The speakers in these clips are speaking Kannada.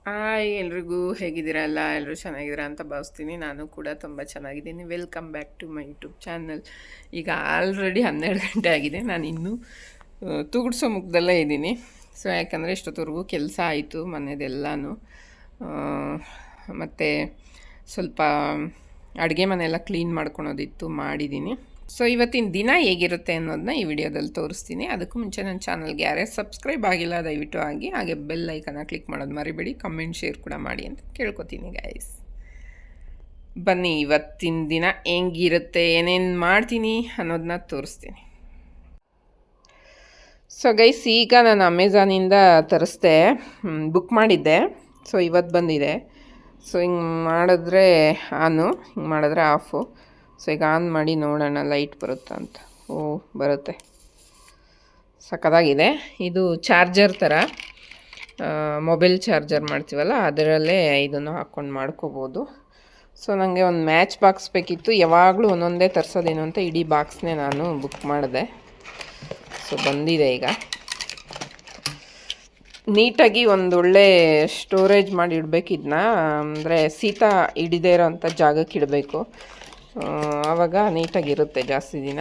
ಹಾಯ್ ಎಲ್ರಿಗೂ ಹೇಗಿದ್ದೀರಾ ಎಲ್ಲರೂ ಚೆನ್ನಾಗಿದ್ದೀರಾ ಅಂತ ಭಾವಿಸ್ತೀನಿ. ನಾನು ಕೂಡ ತುಂಬ ಚೆನ್ನಾಗಿದ್ದೀನಿ. Welcome back to my YouTube channel. ಈಗ ಆಲ್ರೆಡಿ 12 ಗಂಟೆ ಆಗಿದೆ. ನಾನು ಇನ್ನೂ ತೂಗುಡ್ಸೋ ಮುಖದಲ್ಲೇ ಇದ್ದೀನಿ. ಸೊ ಯಾಕಂದರೆ ಇಷ್ಟೊತ್ತವರೆಗೂ ಕೆಲಸ ಆಯಿತು ಮನೆಯದೆಲ್ಲನೂ. ಮತ್ತು ಸ್ವಲ್ಪ ಅಡುಗೆ ಮನೆಯೆಲ್ಲ ಕ್ಲೀನ್ ಮಾಡ್ಕೊಳೋದಿತ್ತು, ಮಾಡಿದ್ದೀನಿ. ಸೊ ಇವತ್ತಿನ ದಿನ ಹೇಗಿರುತ್ತೆ ಅನ್ನೋದನ್ನ ಈ ವಿಡಿಯೋದಲ್ಲಿ ತೋರಿಸ್ತೀನಿ. ಅದಕ್ಕೂ ಮುಂಚೆ ನನ್ನ ಚಾನಲ್ಗೆ ಯಾರೇ ಸಬ್ಸ್ಕ್ರೈಬ್ ಆಗಿಲ್ಲ ದಯವಿಟ್ಟು ಆಗಿ, ಹಾಗೆ ಬೆಲ್ ಐಕನ್ನ ಕ್ಲಿಕ್ ಮಾಡೋದು ಮರಿಬೇಡಿ. ಕಮೆಂಟ್ ಶೇರ್ ಕೂಡ ಮಾಡಿ ಅಂತ ಕೇಳ್ಕೊತೀನಿ ಗೈಸ್. ಬನ್ನಿ ಇವತ್ತಿನ ದಿನ ಹೆಂಗಿರುತ್ತೆ, ಏನೇನು ಮಾಡ್ತೀನಿ ಅನ್ನೋದನ್ನ ತೋರಿಸ್ತೀನಿ. ಸೊ ಗೈಸ್, ಈಗ ನಾನು ಅಮೆಝಾನಿಂದ ತರಿಸ್ದೆ, ಬುಕ್ ಮಾಡಿದ್ದೆ. ಸೊ ಇವತ್ತು ಬಂದಿದೆ. ಸೊ ಹಿಂಗೆ ಮಾಡಿದ್ರೆ ಹಿಂಗೆ ಮಾಡಿದ್ರೆ ಆಫು. ಸೊ ಈಗ ಆನ್ ಮಾಡಿ ನೋಡೋಣ ಲೈಟ್ ಬರುತ್ತಾ ಅಂತ. ಬರುತ್ತೆ, ಸಖತ್ತಾಗಿದೆ. ಇದು ಚಾರ್ಜರ್ ಥರ, ಮೊಬೈಲ್ ಚಾರ್ಜರ್ ಮಾಡ್ತೀವಲ್ಲ ಅದರಲ್ಲೇ ಇದನ್ನು ಹಾಕ್ಕೊಂಡು ಮಾಡ್ಕೋಬೋದು. ಸೊ ನನಗೆ ಒಂದು ಮ್ಯಾಚ್ ಬಾಕ್ಸ್ ಬೇಕಿತ್ತು. ಯಾವಾಗಲೂ ಒಂದೊಂದೇ ತರಿಸೋದೇನು ಅಂತ ಇಡೀ ಬಾಕ್ಸ್ನೇ ನಾನು ಬುಕ್ ಮಾಡಿದೆ. ಸೊ ಬಂದಿದೆ. ಈಗ ನೀಟಾಗಿ ಒಂದೊಳ್ಳೆ ಸ್ಟೋರೇಜ್ ಮಾಡಿ ಇಡಬೇಕು ಇದನ್ನ, ಅಂದರೆ ಶೀತ ಹಿಡಿದೇ ಇರೋವಂಥ ಜಾಗಕ್ಕೆ ಇಡಬೇಕು. ಆವಾಗ ನೀಟಾಗಿರುತ್ತೆ ಜಾಸ್ತಿ ದಿನ.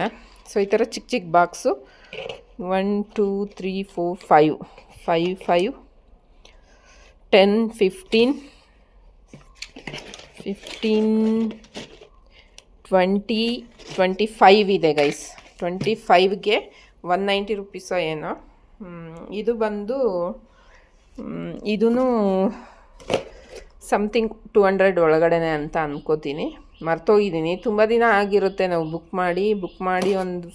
ಸೊ ಈ ಥರ ಚಿಕ್ಕ ಚಿಕ್ಕ ಬಾಕ್ಸು 1 2 3 4 5 10 15 20 25 ಇದೆ ಗೈಸ್. 25ಗೆ 190 ರುಪೀಸೋ ಏನೋ. ಇದು ಬಂದು ಇದೂ ಸಮಥಿಂಗ್ 200 ಒಳಗಡೆನೆ ಅಂತ ಅಂದ್ಕೋತೀನಿ. ಮರ್ತೋಗಿದ್ದೀನಿ, ತುಂಬ ದಿನ ಆಗಿರುತ್ತೆ ನಾವು ಬುಕ್ ಮಾಡಿ ಒಂದು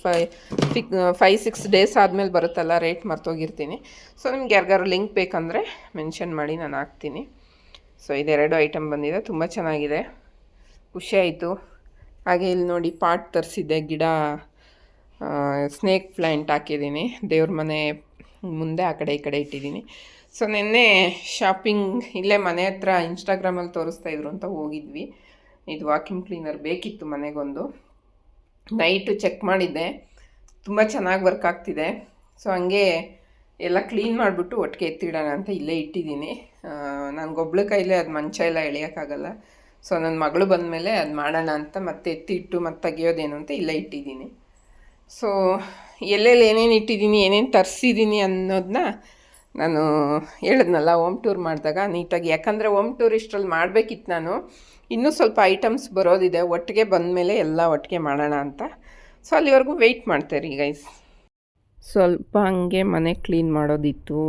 5-6 ಡೇಸ್ ಆದಮೇಲೆ ಬರುತ್ತಲ್ಲ, ರೇಟ್ ಮರ್ತೋಗಿರ್ತೀನಿ. ಸೊ ನಿಮ್ಗೆ ಯಾರಿಗಾರು ಲಿಂಕ್ ಬೇಕಂದರೆ ಮೆನ್ಷನ್ ಮಾಡಿ, ನಾನು ಹಾಕ್ತೀನಿ. ಸೊ ಇದೆರಡು ಐಟಮ್ ಬಂದಿದೆ, ತುಂಬ ಚೆನ್ನಾಗಿದೆ, ಖುಷಿ ಆಯಿತು. ಹಾಗೆ ಇಲ್ಲಿ ನೋಡಿ ಪಾಟ್ ತರಿಸಿದ್ದೆ, ಗಿಡ ಸ್ನೇಕ್ ಪ್ಲ್ಯಾಂಟ್ ಹಾಕಿದ್ದೀನಿ ದೇವ್ರ ಮನೆ ಮುಂದೆ, ಆ ಕಡೆ ಈ ಕಡೆ ಇಟ್ಟಿದ್ದೀನಿ. ಸೊ ನಿನ್ನೆ ಶಾಪಿಂಗ್ ಇಲ್ಲೇ ಮನೆ ಹತ್ರ ಇನ್ಸ್ಟಾಗ್ರಾಮಲ್ಲಿ ತೋರಿಸ್ತಾಯಿದ್ರು ಅಂತ ಹೋಗಿದ್ವಿ. ಇದು ವಾಕ್ಯೂಮ್ ಕ್ಲೀನರ್ ಬೇಕಿತ್ತು ಮನೆಗೊಂದು. ನೈಟು ಚೆಕ್ ಮಾಡಿದ್ದೆ, ತುಂಬ ಚೆನ್ನಾಗಿ ವರ್ಕ್ ಆಗ್ತಿದೆ. ಸೊ ಹಂಗೆ ಎಲ್ಲ ಕ್ಲೀನ್ ಮಾಡಿಬಿಟ್ಟು ಒಟ್ಟಿಗೆ ಎತ್ತಿಡೋಣ ಅಂತ ಇಲ್ಲೇ ಇಟ್ಟಿದ್ದೀನಿ. ನನಗೊಬ್ಳು ಕೈಲೇ ಅದು ಮಂಚ ಎಲ್ಲ ಎಳೆಯೋಕ್ಕಾಗಲ್ಲ. ಸೊ ನನ್ನ ಮಗಳು ಬಂದಮೇಲೆ ಅದು ಮಾಡೋಣ ಅಂತ ಮತ್ತೆ ಎತ್ತಿಟ್ಟು ಮತ್ತೆ ತೆಗಿಯೋದೇನು ಅಂತ ಇಲ್ಲೇ ಇಟ್ಟಿದ್ದೀನಿ. ಸೊ ಎಲ್ಲೆಲ್ಲಿ ಏನೇನು ಇಟ್ಟಿದ್ದೀನಿ, ಏನೇನು ತರಿಸಿದ್ದೀನಿ ಅನ್ನೋದನ್ನ ನಾನು ಹೇಳಿದ್ನಲ್ಲ ಹೋಮ್ ಟೂರ್ ಮಾಡಿದಾಗ ನೀಟಾಗಿ. ಯಾಕಂದರೆ ಹೋಮ್ ಟೂರ್ ಇಷ್ಟರಲ್ಲಿ ಮಾಡಬೇಕಿತ್ತು ನಾನು. ಇನ್ನೂ ಸ್ವಲ್ಪ ಐಟಮ್ಸ್ ಬರೋದಿದೆ, ಒಟ್ಟಿಗೆ ಬಂದಮೇಲೆ ಎಲ್ಲ ಒಟ್ಟಿಗೆ ಮಾಡೋಣ ಅಂತ. ಸೊ ಅಲ್ಲಿವರೆಗೂ ವೆಯ್ಟ್ ಮಾಡ್ತಾರೆ ಗೈಸ್. ಸ್ವಲ್ಪ ಹಂಗೆ ಮನೆ ಕ್ಲೀನ್ ಮಾಡೋದಿತ್ತು.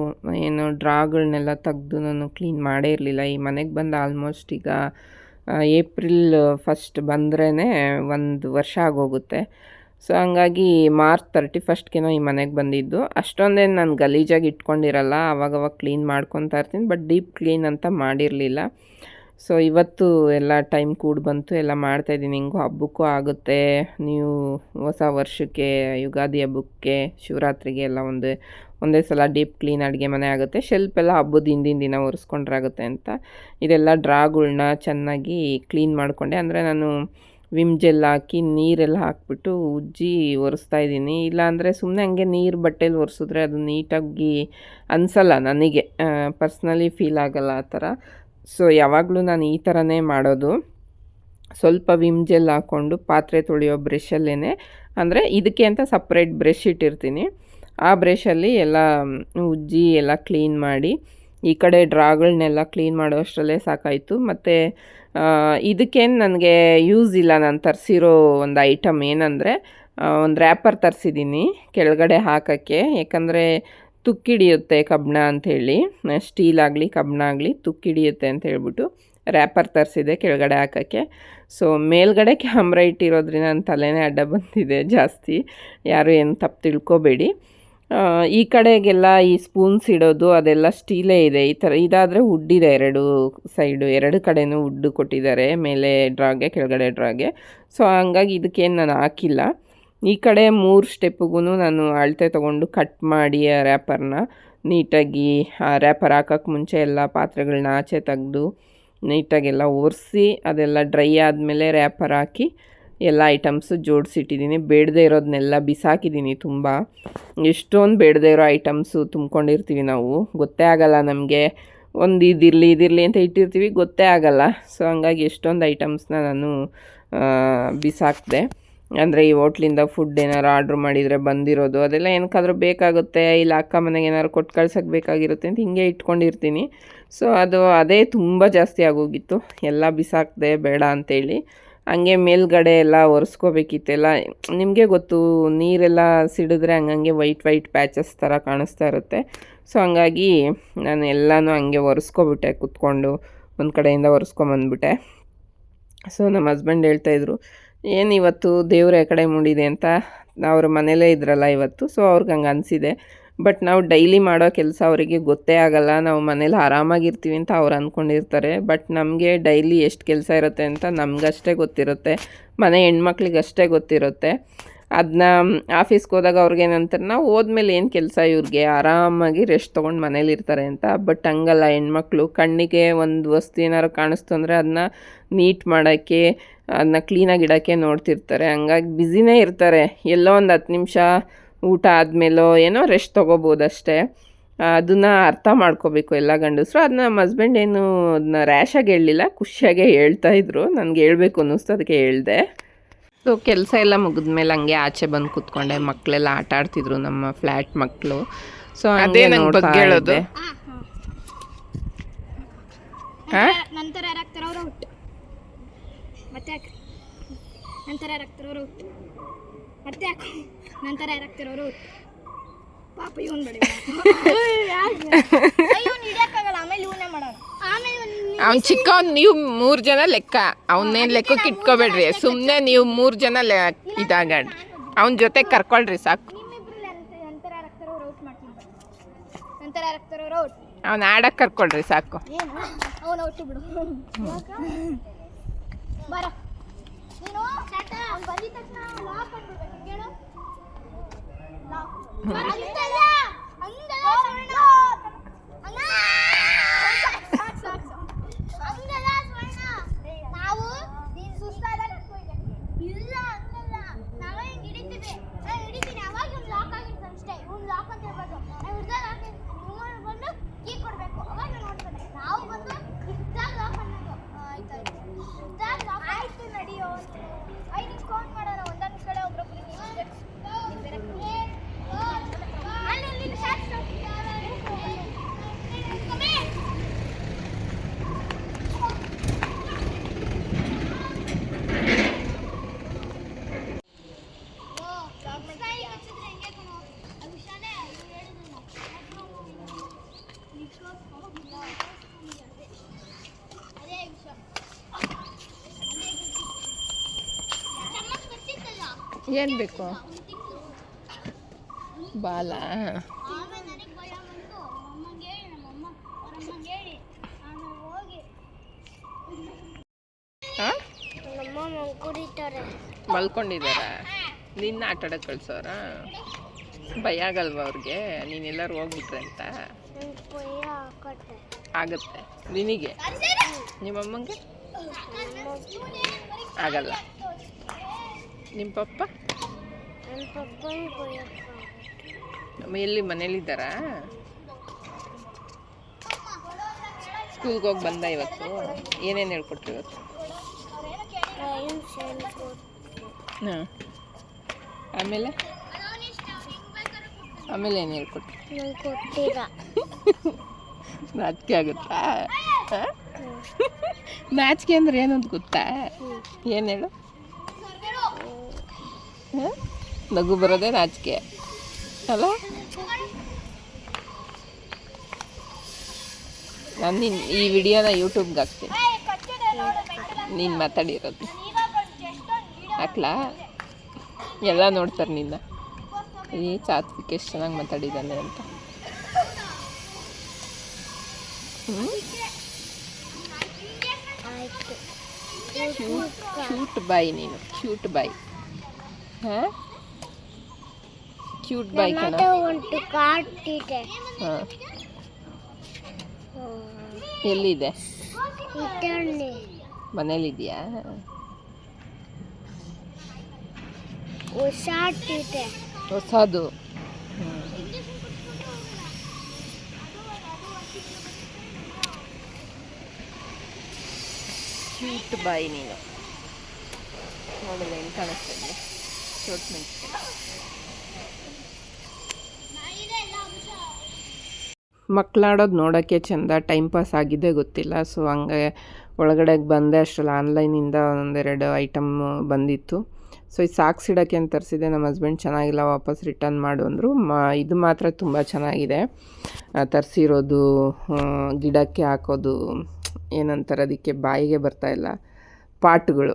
ಏನು ಡ್ರಾಗಳನ್ನೆಲ್ಲ ತೆಗೆದು ನಾನು ಕ್ಲೀನ್ ಮಾಡೇ ಇರಲಿಲ್ಲ. ಈ ಮನೆಗೆ ಬಂದು ಆಲ್ಮೋಸ್ಟ್ ಈಗ ಏಪ್ರಿಲ್ 1 ಬಂದ್ರೇ 1 ವರ್ಷ ಆಗೋಗುತ್ತೆ. ಸೊ ಹಂಗಾಗಿ ಮಾರ್ಚ್ 31 ಈ ಮನೆಗೆ ಬಂದಿದ್ದು. ಅಷ್ಟೊಂದೇನು ನಾನು ಗಲೀಜಾಗಿ ಇಟ್ಕೊಂಡಿರಲ್ಲ, ಅವಾಗವಾಗ ಕ್ಲೀನ್ ಮಾಡ್ಕೊತಾ ಇರ್ತೀನಿ, ಬಟ್ ಡೀಪ್ ಕ್ಲೀನ್ ಅಂತ ಮಾಡಿರಲಿಲ್ಲ. ಸೊ ಇವತ್ತು ಎಲ್ಲ ಟೈಮ್ ಕೂಡ ಬಂತು, ಎಲ್ಲ ಮಾಡ್ತಾಯಿದ್ದೀನಿ. ಹಿಂಗೂ ಹಬ್ಬಕ್ಕೂ ಆಗುತ್ತೆ, ನೀವು ಹೊಸ ವರ್ಷಕ್ಕೆ, ಯುಗಾದಿ ಹಬ್ಬಕ್ಕೆ, ಶಿವರಾತ್ರಿಗೆ ಎಲ್ಲ ಒಂದೇ ಸಲ ಡೀಪ್ ಕ್ಲೀನ್ ಅಡುಗೆ ಮನೆ ಆಗುತ್ತೆ. ಶೆಲ್ಫ್ ಎಲ್ಲ ಹಬ್ಬದ ಹಿಂದಿನ ದಿನ ಒರೆಸ್ಕೊಂಡ್ರಾಗುತ್ತೆ ಅಂತ ಇದೆಲ್ಲ ಡ್ರಾಗಳ್ನ ಚೆನ್ನಾಗಿ ಕ್ಲೀನ್ ಮಾಡಿಕೊಂಡೆ. ಅಂದರೆ ನಾನು ವಿಮ್ ಜೆಲ್ ಹಾಕಿ ನೀರೆಲ್ಲ ಹಾಕ್ಬಿಟ್ಟು ಉಜ್ಜಿ ಒರೆಸ್ತಾ ಇದ್ದೀನಿ. ಇಲ್ಲಾಂದರೆ ಸುಮ್ಮನೆ ಹಂಗೆ ನೀರು ಬಟ್ಟೆಲಿ ಒರೆಸಿದ್ರೆ ಅದು ನೀಟಾಗಿ ಅನಿಸಲ್ಲ, ನನಗೆ ಪರ್ಸ್ನಲಿ ಫೀಲ್ ಆಗಲ್ಲ ಆ ಥರ. ಸೊ ಯಾವಾಗಲೂ ನಾನು ಈ ಥರನೇ ಮಾಡೋದು. ಸ್ವಲ್ಪ ವಿಮ್ ಜೆಲ್ ಹಾಕ್ಕೊಂಡು ಪಾತ್ರೆ ತೊಳೆಯೋ ಬ್ರಷಲ್ಲೇ, ಅಂದರೆ ಇದಕ್ಕೆ ಅಂತ ಸಪ್ರೇಟ್ ಬ್ರಷ್ ಇಟ್ಟಿರ್ತೀನಿ. ಆ ಬ್ರಷಲ್ಲಿ ಎಲ್ಲ ಉಜ್ಜಿ ಎಲ್ಲ ಕ್ಲೀನ್ ಮಾಡಿ, ಈ ಕಡೆ ಡ್ರಾಗಳನ್ನೆಲ್ಲ ಕ್ಲೀನ್ ಮಾಡೋ ಅಷ್ಟರಲ್ಲೇ ಸಾಕಾಯಿತು. ಮತ್ತು ಇದಕ್ಕೇನು ನನಗೆ ಯೂಸ್ ಇಲ್ಲ. ನಾನು ತರಿಸಿರೋ ಒಂದು ಐಟಮ್ ಏನಂದರೆ, ಒಂದು ರ್ಯಾಪರ್ ತರಿಸಿದ್ದೀನಿ ಕೆಳಗಡೆ ಹಾಕೋಕ್ಕೆ. ಯಾಕಂದರೆ ತುಕ್ಕಿಡಿಯುತ್ತೆ ಕಬ್ಬಣ ಅಂಥೇಳಿ, ಸ್ಟೀಲ್ ಆಗಲಿ ಕಬ್ಬಣ ಆಗಲಿ ತುಕ್ಕಿಡಿಯುತ್ತೆ ಅಂತ ಹೇಳ್ಬಿಟ್ಟು ರ್ಯಾಪರ್ ತರಿಸಿದೆ ಕೆಳಗಡೆ ಹಾಕೋಕ್ಕೆ. ಸೊ ಮೇಲ್ಗಡೆ ಕ್ಯಾಮ್ರಾ ಇಟ್ಟಿರೋದ್ರಿಂದ ನನ್ನ ತಲೆನೇ ಅಡ್ಡ ಬಂದಿದೆ ಜಾಸ್ತಿ, ಯಾರು ಏನು ತಪ್ಪು ತಿಳ್ಕೊಬೇಡಿ. ಈ ಕಡೆಗೆಲ್ಲ ಈ ಸ್ಪೂನ್ಸ್ ಇಡೋದು ಅದೆಲ್ಲ ಸ್ಟೀಲೇ ಇದೆ. ಈ ಥರ ಇದಾದರೆ ವುಡ್ಡಿದೆ, 2 ಸೈಡು 2 ಕಡೆನೂ ವುಡ್ಡು ಕೊಟ್ಟಿದ್ದಾರೆ, ಮೇಲೆ ಡ್ರಾಗೆ ಕೆಳಗಡೆ ಡ್ರಾಗೆ. ಸೊ ಹಂಗಾಗಿ ಇದಕ್ಕೇನು ನಾನು ಹಾಕಿಲ್ಲ. ಈ ಕಡೆ 3 ಸ್ಟೆಪ್ಪಿಗೂ ನಾನು ಅಳತೆ ತೊಗೊಂಡು ಕಟ್ ಮಾಡಿ ಆ ರ್ಯಾಪರ್ನ ನೀಟಾಗಿ, ಆ ರ್ಯಾಪರ್ ಹಾಕೋಕ್ಕೆ ಮುಂಚೆ ಎಲ್ಲ ಪಾತ್ರೆಗಳನ್ನ ಆಚೆ ತೆಗೆದು ನೀಟಾಗೆಲ್ಲ ಒರೆಸಿ ಅದೆಲ್ಲ ಡ್ರೈ ಆದಮೇಲೆ ರ್ಯಾಪರ್ ಹಾಕಿ ಎಲ್ಲ ಐಟಮ್ಸು ಜೋಡಿಸಿಟ್ಟಿದ್ದೀನಿ. ಬೇಡದೇ ಇರೋದನ್ನೆಲ್ಲ ಬಿಸಾಕಿದ್ದೀನಿ. ಎಷ್ಟೊಂದು ಬೇಡದೇ ಇರೋ ಐಟಮ್ಸು ತುಂಬ್ಕೊಂಡಿರ್ತೀವಿ ನಾವು, ಗೊತ್ತೇ ಆಗಲ್ಲ ನಮಗೆ. ಒಂದು ಇದಿರಲಿ ಅಂತ ಇಟ್ಟಿರ್ತೀವಿ, ಗೊತ್ತೇ ಆಗಲ್ಲ. ಸೊ ಹಂಗಾಗಿ ಎಷ್ಟೊಂದು ಐಟಮ್ಸ್ನ ನಾನು ಬಿಸಾಕಿದೆ. ಅಂದರೆ ಈ ಹೋಟ್ಲಿಂದ ಫುಡ್ ಏನಾರು ಆರ್ಡ್ರ್ ಮಾಡಿದರೆ ಬಂದಿರೋದು ಅದೆಲ್ಲ ಏನಕ್ಕಾದ್ರೂ ಬೇಕಾಗುತ್ತೆ, ಇಲ್ಲ ಅಕ್ಕ ಮನೆಗೆ ಏನಾದ್ರು ಕೊಟ್ಟು ಕಳ್ಸೋಕ್ಕೆ ಬೇಕಾಗಿರುತ್ತೆ ಅಂತ ಹಿಂಗೆ ಇಟ್ಕೊಂಡಿರ್ತೀನಿ. ಸೊ ಅದೇ ತುಂಬ ಜಾಸ್ತಿ ಆಗೋಗಿತ್ತು, ಎಲ್ಲ ಬಿಸಾಕಿದೆ ಬೇಡ ಅಂತೇಳಿ. ಹಂಗೆ ಮೇಲ್ಗಡೆ ಎಲ್ಲ ಒರೆಸ್ಕೋಬೇಕಿತ್ತೆಲ್ಲ. ನಿಮಗೆ ಗೊತ್ತು, ನೀರೆಲ್ಲ ಸಿಡಿದ್ರೆ ಹಂಗಂಗೆ ವೈಟ್ ಪ್ಯಾಚಸ್ ಥರ ಕಾಣಿಸ್ತಾ ಇರುತ್ತೆ. ಸೊ ಹಂಗಾಗಿ ನಾನು ಎಲ್ಲನೂ ಹಂಗೆ ಒರೆಸ್ಕೊಬಿಟ್ಟೆ, ಕೂತ್ಕೊಂಡು ಒಂದು ಕಡೆಯಿಂದ ಒರೆಸ್ಕೊಂಬಂದ್ಬಿಟ್ಟೆ. ಸೊ ನಮ್ಮ ಹಸ್ಬೆಂಡ್ ಹೇಳ್ತಾಯಿದ್ರು, ಏನು ಇವತ್ತು ದೇವ್ರ ಕಡೆ ಮೂಡಿದೆ ಅಂತ. ಅವ್ರ ಮನೇಲೇ ಇದ್ರಲ್ಲ ಇವತ್ತು, ಸೊ ಅವ್ರಿಗೆ ಹಂಗೆ ಅನಿಸಿದೆ. ಬಟ್ ನಾವು ಡೈಲಿ ಮಾಡೋ ಕೆಲಸ ಅವರಿಗೆ ಗೊತ್ತೇ ಆಗಲ್ಲ, ನಾವು ಮನೇಲಿ ಆರಾಮಾಗಿರ್ತೀವಿ ಅಂತ ಅವ್ರು ಅಂದ್ಕೊಂಡಿರ್ತಾರೆ. ಬಟ್ ನಮಗೆ ಡೈಲಿ ಎಷ್ಟು ಕೆಲಸ ಇರುತ್ತೆ ಅಂತ ನಮಗಷ್ಟೇ ಗೊತ್ತಿರುತ್ತೆ, ಮನೆ ಹೆಣ್ಮಕ್ಳಿಗಷ್ಟೇ ಗೊತ್ತಿರುತ್ತೆ. ಅದನ್ನ ಆಫೀಸ್ಗೆ ಹೋದಾಗ ಅವ್ರಿಗೇನಂತಾರೆ, ನಾವು ಹೋದ್ಮೇಲೆ ಏನು ಕೆಲಸ ಇವ್ರಿಗೆ, ಆರಾಮಾಗಿ ರೆಸ್ಟ್ ತೊಗೊಂಡು ಮನೇಲಿರ್ತಾರೆ ಅಂತ. ಬಟ್ ಹಂಗಲ್ಲ, ಹೆಣ್ಮಕ್ಳು ಕಣ್ಣಿಗೆ ಒಂದು ವಸ್ತು ಏನಾರು ಕಾಣಿಸ್ತು ಅಂದರೆ ಅದನ್ನ ನೀಟ್ ಮಾಡೋಕ್ಕೆ, ಅದನ್ನ ಕ್ಲೀನಾಗಿ ಇಡೋಕ್ಕೆ ನೋಡ್ತಿರ್ತಾರೆ. ಹಂಗಾಗಿ ಬ್ಯುಸಿನೇ ಇರ್ತಾರೆ. ಎಲ್ಲೋ ಒಂದು 10 ನಿಮಿಷ ಊಟ ಆದಮೇಲೋ ಏನೋ ರೆಸ್ಟ್ ತೊಗೋಬೋದಷ್ಟೇ. ಅದನ್ನು ಅರ್ಥ ಮಾಡ್ಕೋಬೇಕು ಎಲ್ಲ ಗಂಡಸರು. ಅದನ್ನ ನಮ್ಮ ಹಸ್ಬೆಂಡ್ ಏನು ಅದನ್ನ ರ್ಯಾಶಾಗಿ ಹೇಳಲಿಲ್ಲ, ಖುಷಿಯಾಗೇ ಹೇಳ್ತಾಯಿದ್ರು. ನನಗೆ ಹೇಳಬೇಕು ಅನ್ನಿಸ್ತು, ಅದಕ್ಕೆ ಹೇಳಿದೆ. ಸೊ ಕೆಲಸ ಎಲ್ಲ ಮುಗಿದ್ಮೇಲೆ ಹಂಗೆ ಆಚೆ ಬಂದು ಕೂತ್ಕೊಂಡೆ. ಮಕ್ಕಳೆಲ್ಲ ಆಟ ಆಡ್ತಿದ್ರು, ನಮ್ಮ ಫ್ಲ್ಯಾಟ್ ಮಕ್ಕಳು. ಸೊ ಅದೇ ನಂಗೆ ಬಗ್ಗೆ ಹೇಳೋದು. ನಂತರ ಯಾರಾಗ್ತಿರೋರು ಪಾಪ ಇವನ್ ಬಡಿ ಅವ್ನು ಚಿಕ್ಕವನ್, ನೀವು 3 ಜನ ಲೆಕ್ಕ, ಅವನ್ನೇನು ಲೆಕ್ಕಕ್ಕೆ ಇಟ್ಕೋಬೇಡ್ರಿ. ಸುಮ್ಮನೆ ನೀವು 3 ಜನ ಇದಾಗ ಅವನ ಜೊತೆ ಕರ್ಕೊಳ್ರಿ ಸಾಕು. ಅವ್ನು ಆಡಕ್ಕೆ ಕರ್ಕೊಳ್ರಿ ಸಾಕು. ಏನು ಬೇಕು? ಬಾಲ ಮಲ್ಕೊಂಡಿದ್ದಾರ? ನಿನ್ನ ಆಟ ಆಡಕ್ಕೆ ಕಳ್ಸೋರ? ಭಯ ಆಗಲ್ವ ಅವ್ರಿಗೆ ನೀನೆಲ್ಲರೂ ಹೋಗ್ಬಿಟ್ರೆ ಅಂತ? ಆಗತ್ತೆ ನಿನಗೆ, ನಿಮ್ಮಮ್ಮಂಗೆ ಆಗಲ್ಲ. ನಿಮ್ಮ ಪಪ್ಪ ಎಲ್ಲಿ ಮನೇಲಿದ್ದಾರಾ? ಸ್ಕೂಲ್ಗೆ ಹೋಗಿ ಬಂದ ಇವತ್ತು? ಏನೇನು ಹೇಳ್ಕೊಟ್ರು ಇವತ್ತು? ಹಾಂ, ಆಮೇಲೆ ಏನು ಹೇಳ್ಕೊಟ್ರು? ನಾಚಿಕೆ ಆಗುತ್ತಾ? ನಾಚಿಕೆ ಅಂದ್ರೆ ಏನಂತ ಗೊತ್ತಾ? ಏನು ಹೇಳು? ನಗು ಬರೋದೇ ನಾಚಿಕೆ ಅಲ್ಲ? ನಾನು ಈ ವಿಡಿಯೋನ ಯೂಟ್ಯೂಬ್ಗೆ ಹಾಕ್ತೀನಿ, ನೀನು ಮಾತಾಡಿರೋದು ಹಾಕ್ಲಾ? ಎಲ್ಲ ನೋಡ್ತಾರೆ ನಿನ್ನ. ಈ ಸಾತ್ವಿಕ್ ಎಷ್ಟು ಚೆನ್ನಾಗಿ ಮಾತಾಡಿದ್ದಾನೆ ಅಂತ. ಕ್ಯೂಟ್ ಬಾಯ್ ನೀನು, ಕ್ಯೂಟ್ ಬಾಯ್. ಹಾಂ, ಕ್ಯೂಟ್ ಬಾಯ್ ಕಣ. ಹಾಂ, ಎಲ್ಲಿದೆ? ಮನೇಲಿದೆಯಾ? ಹೊಸದು. ಸ್ವೀಟ್ ಬಾಯಿ ನೀನು ನೋಡಲ್ಲ ಏನು ಕಾಣಿಸ್ತಾ ಇದೆಯಾ ಚೋಟ್ ಮೆಣಸಿನಕಾಯಿ. ಮಕ್ಕಳಾಡೋದು ನೋಡೋಕ್ಕೆ ಚೆಂದ, ಟೈಮ್ ಪಾಸ್ ಆಗಿದ್ದೇ ಗೊತ್ತಿಲ್ಲ. ಸೊ ಹಂಗೆ ಒಳಗಡೆಗೆ ಬಂದೆ ಅಷ್ಟರಲ್ಲಿ ಆನ್ಲೈನಿಂದ ಒಂದೆರಡು ಐಟಮ್ ಬಂದಿತ್ತು. ಸೊ ಇದು ಸಾಕ್ಸ್ ಇಡೋಕ್ಕೆ ಅಂತ ತರಿಸಿದೆ. ನಮ್ಮ ಹಸ್ಬೆಂಡ್ ಚೆನ್ನಾಗಿಲ್ಲ ವಾಪಸ್ ರಿಟರ್ನ್ ಮಾಡು ಅಂದರು. ಇದು ಮಾತ್ರ ತುಂಬ ಚೆನ್ನಾಗಿದೆ ತರಿಸಿರೋದು. ಗಿಡಕ್ಕೆ ಹಾಕೋದು ಏನಂತಾರೆ ಅದಕ್ಕೆ ಬಾಯಿಗೆ ಬರ್ತಾಯಿಲ್ಲ, ಪಾಟ್ಗಳು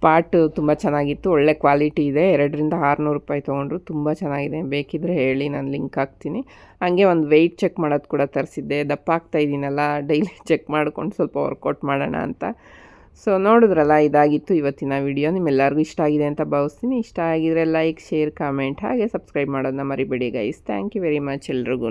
ಪಾಟು ತುಂಬ ಚೆನ್ನಾಗಿತ್ತು, ಒಳ್ಳೆ ಕ್ವಾಲಿಟಿ ಇದೆ. 200-600 ರೂಪಾಯಿ ತೊಗೊಂಡ್ರು. ತುಂಬ ಚೆನ್ನಾಗಿದೆ, ಬೇಕಿದ್ದರೆ ಹೇಳಿ, ನಾನು ಲಿಂಕ್ ಹಾಕ್ತೀನಿ. ಹಾಗೆ ಒಂದು ವೆಯ್ಟ್ ಚೆಕ್ ಮಾಡೋದು ಕೂಡ ತರಿಸಿದ್ದೆ. ದಪ್ಪ ಆಗ್ತಾಯಿದ್ದೀನಲ್ಲ, ಡೈಲಿ ಚೆಕ್ ಮಾಡ್ಕೊಂಡು ಸ್ವಲ್ಪ ವರ್ಕೌಟ್ ಮಾಡೋಣ ಅಂತ. ಸೊ ನೋಡಿದ್ರಲ್ಲ, ಇದಾಗಿತ್ತು ಇವತ್ತಿನ ವಿಡಿಯೋ. ನಿಮ್ಮೆಲ್ಲರಿಗೂ ಇಷ್ಟ ಆಗಿದೆ ಅಂತ ಭಾವಿಸ್ತೀನಿ. ಇಷ್ಟ ಆಗಿದರೆ ಲೈಕ್, ಶೇರ್, ಕಾಮೆಂಟ್ ಹಾಗೆ ಸಬ್ಸ್ಕ್ರೈಬ್ ಮಾಡೋದನ್ನ ಮರಿಬೇಡಿ guys. Thank you very much ಎಲ್ರಿಗೂ.